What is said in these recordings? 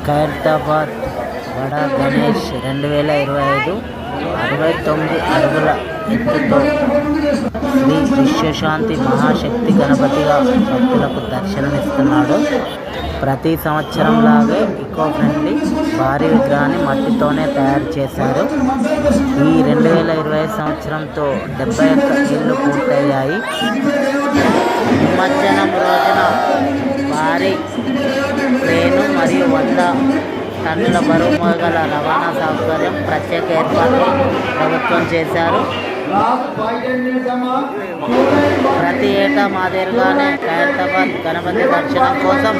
ఖైరతాబాద్ బడా గణేష్ 2025 69 అడుగుల ఎత్తుతో శ్రీ విశ్వశాంతి మహాశక్తి గణపతిగా భక్తులకు దర్శనమిస్తున్నాడు. ప్రతి సంవత్సరం లాగే ఈకో ఫ్రెండ్లీ భారీ విగ్రహాన్ని మట్టితోనే తయారు చేశారు. ఈ 2025 సంవత్సరంతో 71 ఏళ్ళు పూర్తయ్యాయి. నిమజ్జనం రోజున భారీ ట్రైను మరియు 100 టన్నుల బరువు గల రవాణా సౌకర్యం ప్రత్యేక ఏర్పాట్లు ప్రభుత్వం చేశారు. ప్రతి ఏటా మాదిరిగానే ఖైరతాబాద్ గణపతి దర్శనం కోసం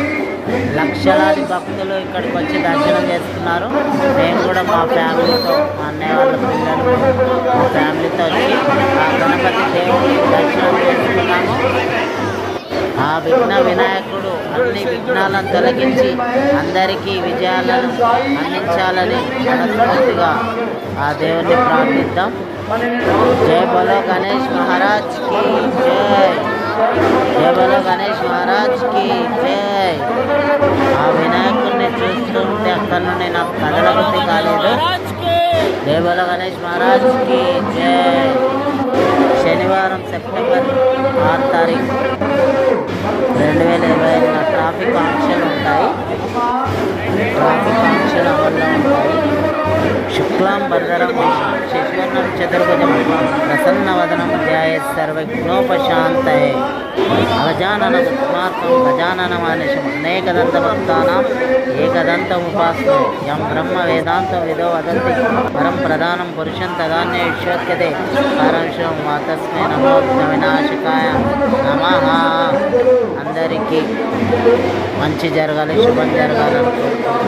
లక్షలాది భక్తులు ఇక్కడికి వచ్చి దర్శనం చేస్తున్నారు. మేము కూడా మా ఫ్యామిలీతో, మా అన్నయ్య వాళ్ళ పిల్లలు, మా ఫ్యామిలీతో వచ్చి ఆ గణపతి దేవుడి దర్శనం చేసుకున్నాము. ఆ వినాయకుడు అన్ని విఘ్నాలను తొలగించి అందరికీ విజయాలను అందించాలని మనస్ఫూర్తిగా ఆ దేవుణ్ణి ప్రార్థిద్దాం. జై బోలో గణేష్ మహారాజ్ కి జై. జై బోలో గణేష్ మహారాజ్ కి జై. ఆ వినాయకుడిని చూస్తుంటే అక్కడి నుండి నాకు కదలబుద్ధి కాలేదు. జై బోలో గణేష్ మహారాజ్ కి జై. శనివారం సెప్టెంబర్ 6 తారీఖు 2025 ట్రాఫిక్ ఆంక్షలు ఉంటాయి. ట్రాఫిక్ ఆంక్షలు అమల్లో ఉంటాయి. శుక్లాం భరధరం శశివర్ణం చతుర్భుజం ప్రసన్నవదనం ధ్యాయేత్ సర్వవిఘ్నోపశాంతయే. అగజానన ఉత్మార్గం గజాననమానిషం అనేకదంతభక్తానాం ఏకదంతముపాస్మహే. యం బ్రహ్మ వేదాంతం విదో వదంతి పరం ప్రధానం పురుషం తదాన్యేష్యోచ్యతే పరమశివం తస్మై నమో వినాశకాయ నమః. అందరికీ మంచి జరగాలి, శుభం జరగాలని కోరుకుంటున్నాను.